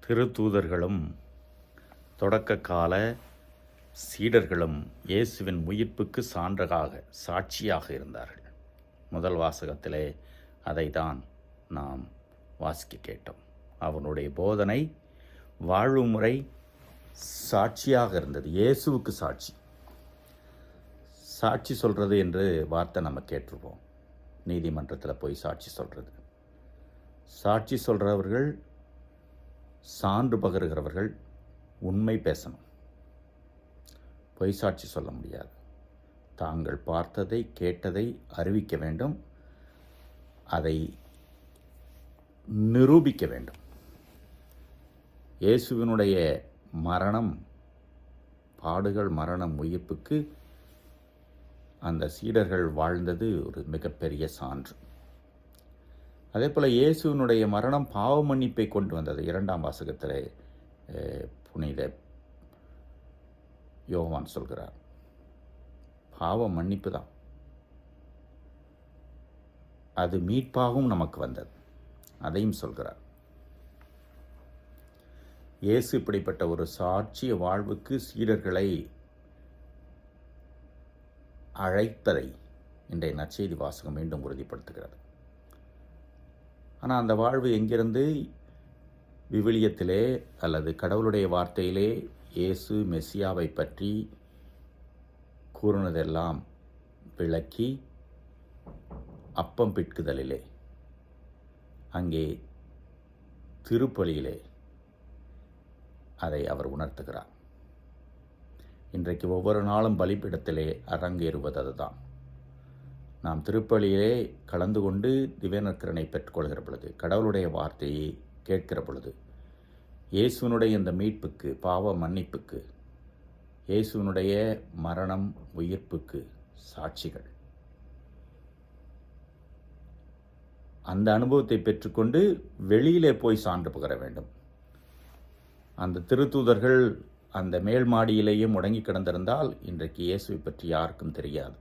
திருத்தூதர்களும் தொடக்க கால சீடர்களும் இயேசுவின் உயிர்ப்புக்கு சாட்சியாக இருந்தார்கள். முதல் வாசகத்திலே அதை தான் நாம் வாசிக்க கேட்டோம். அவனுடைய போதனை வாழ்வு முறை சாட்சியாக இருந்தது. இயேசுவுக்கு சாட்சி சொல்கிறது என்று வார்த்தை நம்ம கேட்டிருப்போம். நீதிமன்றத்தில் போய் சாட்சி சொல்கிறது. சாட்சி சொல்கிறவர்கள், சான்று பகருகிறவர்கள் உண்மை பேசணும். பொய் சாட்சி சொல்ல முடியாது. தாங்கள் பார்த்ததை கேட்டதை அறிவிக்க வேண்டும், அதை நிரூபிக்க வேண்டும். இயேசுவினுடைய மரணம், பாடுகள், மரணம், உயிர்ப்புக்கு அந்த சீடர்கள் வாழ்ந்தது ஒரு மிகப்பெரிய சான்று. அதே போல் இயேசுவினுடைய மரணம் பாவ மன்னிப்பை கொண்டு வந்தது. 2ஆம் வாசகத்தில் புனித யோவான் சொல்கிறார், பாவ மன்னிப்பு தான், அது மீட்பாகவும் நமக்கு வந்தது, அதையும் சொல்கிறார். இயேசு இப்படிப்பட்ட ஒரு சாட்சிய வாழ்வுக்கு சீடர்களை அழைப்பதை இன்றைய நற்செய்தி வாசகம் மீண்டும் உறுதிப்படுத்துகிறது. ஆனால் அந்த வாழ்வு எங்கிருந்து? விவிலியத்திலே அல்லது கடவுளுடைய வார்த்தையிலே இயேசு மெசியாவை பற்றி கூறினதெல்லாம் விளக்கி அப்பம் பிட்குதலிலே, அங்கே திருப்பலியிலே அதை அவர் உணர்த்துகிறார். இன்றைக்கு ஒவ்வொரு நாளும் பலிபீடத்திலே அரங்கேறுவது அதுதான். நாம் திருப்பலியிலே கலந்து கொண்டு திவ்யநற்கருணை பெற்றுக்கொள்கிற பொழுது, கடவுளுடைய வார்த்தையை கேட்கிற பொழுது, இயேசுவினுடைய இந்த மீட்புக்கு, பாவ மன்னிப்புக்கு, இயேசுவினுடைய மரணம், உயிர்ப்புக்கு சாட்சிகள். அந்த அனுபவத்தை பெற்றுக்கொண்டு வெளியிலே போய் சான்று பகர வேண்டும். அந்த திருத்தூதர்கள் அந்த மேல் மாடியிலேயே முடங்கி கிடந்திருந்தால் இன்றைக்கு இயேசுவை பற்றி யாருக்கும் தெரியாது.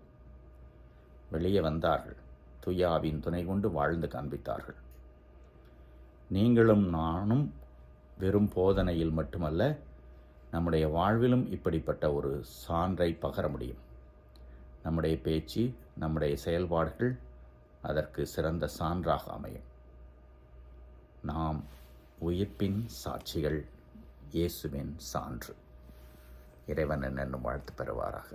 வெளியே வந்தார்கள், தூய ஆவியின் துணை கொண்டு வாழ்ந்து காண்பித்தார்கள். நீங்களும் நானும் வெறும் போதனையில் மட்டுமல்ல, நம்முடைய வாழ்விலும் இப்படிப்பட்ட ஒரு சான்றை பகர முடியும். நம்முடைய பேச்சு, நம்முடைய செயல்பாடுகள் அதற்கு சிறந்த சான்றாக அமையும். நாம் உயிர்ப்பின் சாட்சிகள், இயேசுவின் சான்று. இறைவன் என்னும் வாழ்த்து பெறுவாராக.